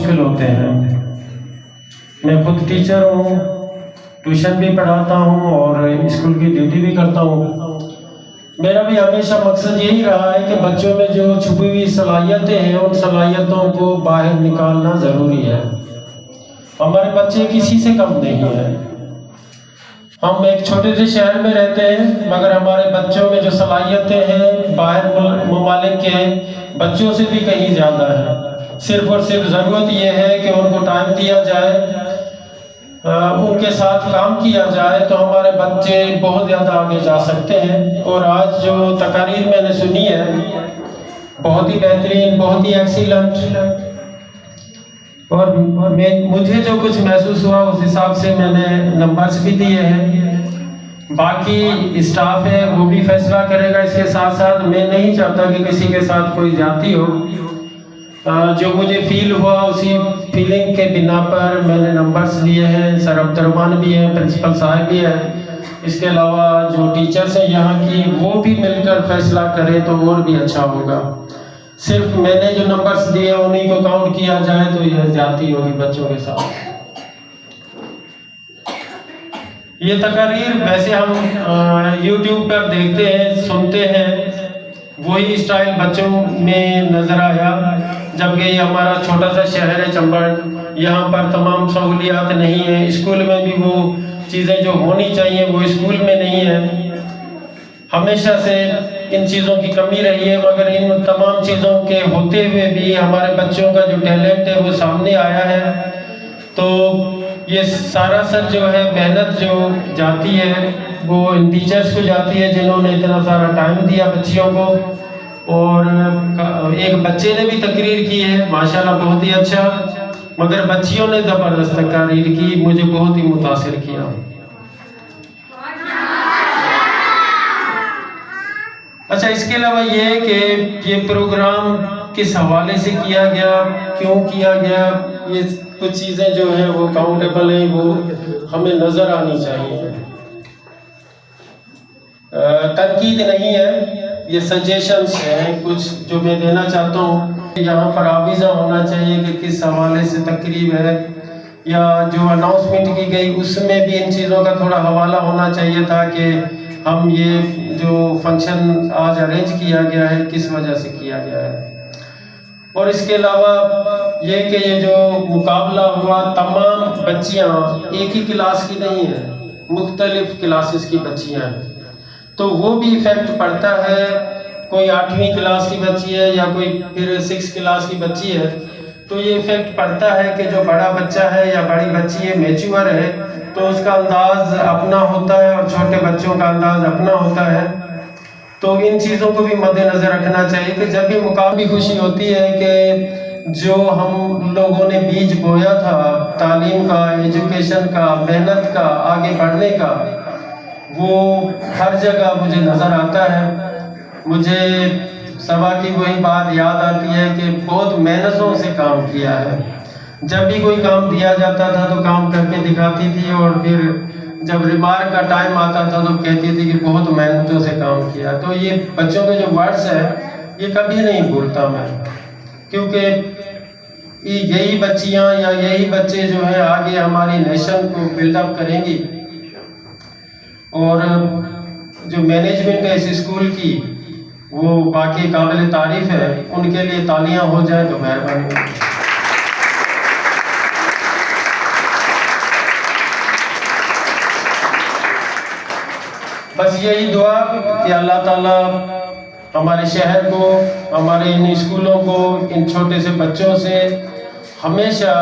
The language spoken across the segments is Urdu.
مشکل ہوتے ہیں۔ میں خود ٹیچر ہوں، ٹیوشن بھی پڑھاتا ہوں اور اسکول کی ڈیوٹی بھی کرتا ہوں۔ میرا بھی ہمیشہ مقصد یہی رہا ہے کہ بچوں میں جو چھپی ہوئی صلاحیتیں ہیں ان صلاحیتوں کو باہر نکالنا ضروری ہے۔ ہمارے بچے کسی سے کم نہیں ہیں۔ ہم ایک چھوٹے سے شہر میں رہتے ہیں مگر ہمارے بچوں میں جو صلاحیتیں ہیں باہر ممالک کے بچوں سے بھی کہیں زیادہ ہے۔ صرف اور صرف ضرورت یہ ہے کہ ان کو ٹائم دیا جائے، ان کے ساتھ کام کیا جائے تو ہمارے بچے بہت زیادہ آگے جا سکتے ہیں۔ اور آج جو تقاریر میں نے سنی ہے بہت ہی بہترین، بہت ہی ایکسیلنٹ، اور مجھے جو کچھ محسوس ہوا اس حساب سے میں نے نمبرز بھی دیے ہیں۔ باقی اسٹاف ہے وہ بھی فیصلہ کرے گا۔ اس کے ساتھ ساتھ میں نہیں چاہتا کہ کسی کے ساتھ کوئی زیادتی ہو۔ جو مجھے فیل ہوا اسی فیلنگ کے بنا پر میں نے نمبرز دیے ہیں۔ سر عبد الرحمن بھی ہیں، پرنسپل صاحب بھی ہیں، اس کے علاوہ جو ٹیچرز ہیں یہاں کی وہ بھی مل کر فیصلہ کریں تو اور بھی اچھا ہوگا۔ صرف میں نے جو نمبرز دیے انہیں کو کاؤنٹ کیا جائے تو یہ زیادتی ہوگی بچوں کے ساتھ۔ یہ تقاریر ویسے ہم یوٹیوب پر دیکھتے ہیں، سنتے ہیں، وہی اسٹائل بچوں میں نظر آیا۔ جبکہ یہ ہمارا چھوٹا سا شہر ہے چمبڑ، یہاں پر تمام سہولیات نہیں ہیں۔ اسکول میں بھی وہ چیزیں جو ہونی چاہیے وہ اسکول میں نہیں ہیں۔ ہمیشہ سے ان چیزوں کی کمی رہی ہے، مگر ان تمام چیزوں کے ہوتے ہوئے بھی ہمارے بچوں کا جو ٹیلنٹ ہے وہ سامنے آیا ہے۔ تو یہ سارا سر جو ہے محنت جو جاتی ہے وہ ان ٹیچرز کو جاتی ہے جنہوں نے اتنا سارا ٹائم دیا بچیوں کو۔ اور ایک بچے نے بھی تقریر کی ہے ماشاءاللہ بہت ہی اچھا، مگر بچیوں نے زبردست تقریر کی، مجھے بہت ہی متاثر کیا۔ اچھا، اس کے علاوہ یہ کہ یہ پروگرام کس حوالے سے کیا گیا، کیوں کیا گیا، یہ کچھ چیزیں جو ہیں وہ کاؤنٹیبل ہیں، وہ ہمیں نظر آنی چاہیے۔ تنقید نہیں ہے، یہ سجیشنز ہیں کچھ جو میں دینا چاہتا ہوں۔ یہاں پر آویزہ ہونا چاہیے کہ کس حوالے سے تقریب ہے، یا جو اناؤنسمنٹ کی گئی اس میں بھی ان چیزوں کا تھوڑا حوالہ ہونا چاہیے تھا کہ ہم یہ جو فنکشن آج ارینج کیا گیا ہے کس وجہ سے کیا گیا ہے۔ اور اس کے علاوہ یہ کہ یہ جو مقابلہ ہوا تمام بچیاں ایک ہی کلاس کی نہیں ہیں، مختلف کلاسز کی بچیاں ہیں، تو وہ بھی ایفیکٹ پڑتا ہے۔ کوئی 8ویں کلاس کی بچی ہے یا کوئی پھر 6 کلاس کی بچی ہے تو یہ ایفیکٹ پڑتا ہے کہ جو بڑا بچہ ہے یا بڑی بچی ہے میچور ہے تو اس کا انداز اپنا ہوتا ہے اور چھوٹے بچوں کا انداز اپنا ہوتا ہے۔ تو ان چیزوں کو بھی مد نظر رکھنا چاہیے کہ جب بھی مقابلی خوشی ہوتی ہے کہ جو ہم لوگوں نے بیج بویا تھا تعلیم کا، ایجوکیشن کا، محنت کا، آگے بڑھنے کا، وہ ہر جگہ مجھے نظر آتا ہے۔ مجھے صبا کی وہی بات یاد آتی ہے کہ بہت محنتوں سے کام کیا ہے۔ جب بھی کوئی کام دیا جاتا تھا تو کام کر کے دکھاتی تھی، اور پھر جب ریمارک کا ٹائم آتا تھا تو کہتی تھی کہ بہت محنتوں سے کام کیا۔ تو یہ بچوں کے جو ورڈز ہیں یہ کبھی نہیں بھولتا میں، کیونکہ یہی بچیاں یا یہی بچے جو ہیں آگے ہماری نیشن کو بلڈ اپ کریں گی۔ اور جو مینجمنٹ ہے اس اسکول کی وہ باقی قابل تعریف ہے، ان کے لیے تالیاں ہو جائیں تو مہربانی ہوگی۔ بس یہی دعا کہ اللہ تعالیٰ ہمارے شہر کو، ہمارے ان اسکولوں کو، ان چھوٹے سے بچوں سے ہمیشہ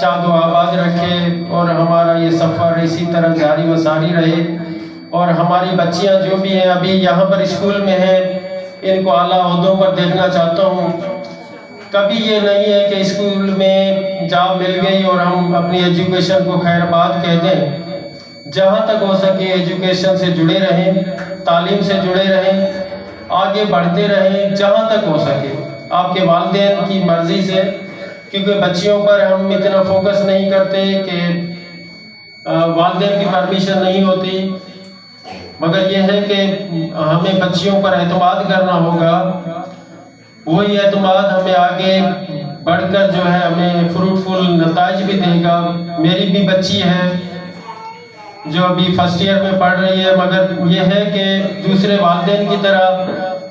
شاد و آباد رکھے، اور ہمارا یہ سفر اسی طرح جاری و ساری رہے۔ اور ہماری بچیاں جو بھی ہیں ابھی یہاں پر اسکول میں ہیں ان کو اعلیٰ عہدوں پر دیکھنا چاہتا ہوں۔ کبھی یہ نہیں ہے کہ اسکول میں جاب مل گئی اور ہم اپنی ایجوکیشن کو خیر بات کہہ دیں۔ جہاں تک ہو سکے ایجوکیشن سے جڑے رہیں، تعلیم سے جڑے رہیں، آگے بڑھتے رہیں جہاں تک ہو سکے آپ کے والدین کی مرضی سے، کیونکہ بچیوں پر ہم اتنا فوکس نہیں کرتے کہ والدین کی پرمیشن نہیں ہوتی، مگر یہ ہے کہ ہمیں بچیوں پر اعتماد کرنا ہوگا۔ وہی اعتماد ہمیں آگے بڑھ کر جو ہے ہمیں فروٹفل میری بھی بچی ہے جو ابھی فرسٹ ایئر میں پڑھ رہی ہے، مگر یہ ہے کہ دوسرے والدین کی طرح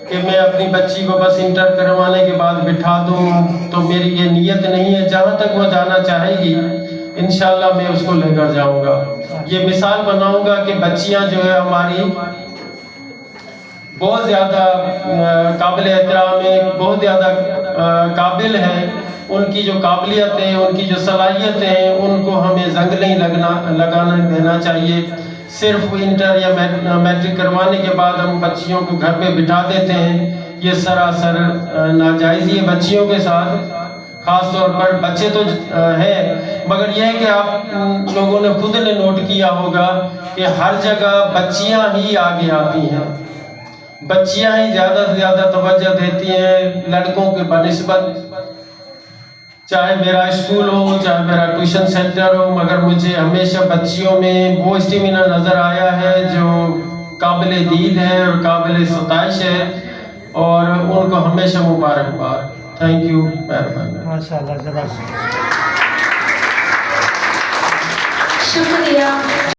کہ میں اپنی بچی کو بس انٹر کروانے کے بعد بٹھا دوں، تو میری یہ نیت نہیں ہے۔ جہاں تک وہ جانا چاہے گی انشاءاللہ میں اس کو لے کر جاؤں گا۔ یہ مثال بناؤں گا کہ بچیاں جو ہے ہماری بہت زیادہ قابل احترام ہے، بہت زیادہ قابل ہیں۔ ان کی جو قابلیتیں، ان کی جو صلاحیتیں ہیں، ان کو ہمیں زنگ نہیں لگانا دینا چاہیے۔ صرف انٹر یا میٹرک کروانے کے بعد ہم بچیوں کو گھر پہ بٹھا دیتے ہیں، یہ سراسر ناجائز ہے بچیوں کے ساتھ۔ خاص طور پر بچے تو ہیں، مگر یہ ہے کہ آپ لوگوں نے خود نے نوٹ کیا ہوگا کہ ہر جگہ بچیاں ہی آگے آتی ہیں، بچیاں ہی زیادہ سے زیادہ توجہ دیتی ہیں لڑکوں کے بنسبت۔ چاہے میرا اسکول ہو، چاہے میرا ٹیوشن سینٹر ہو، مگر مجھے ہمیشہ بچیوں میں وہ اسٹیمنا نظر آیا ہے جو قابل دید ہے اور قابل ستائش ہے، اور ان کو ہمیشہ مبارکباد۔ تھینک یو، مہربانی۔ ماشاءاللہ، جزاک اللہ۔ شکریہ۔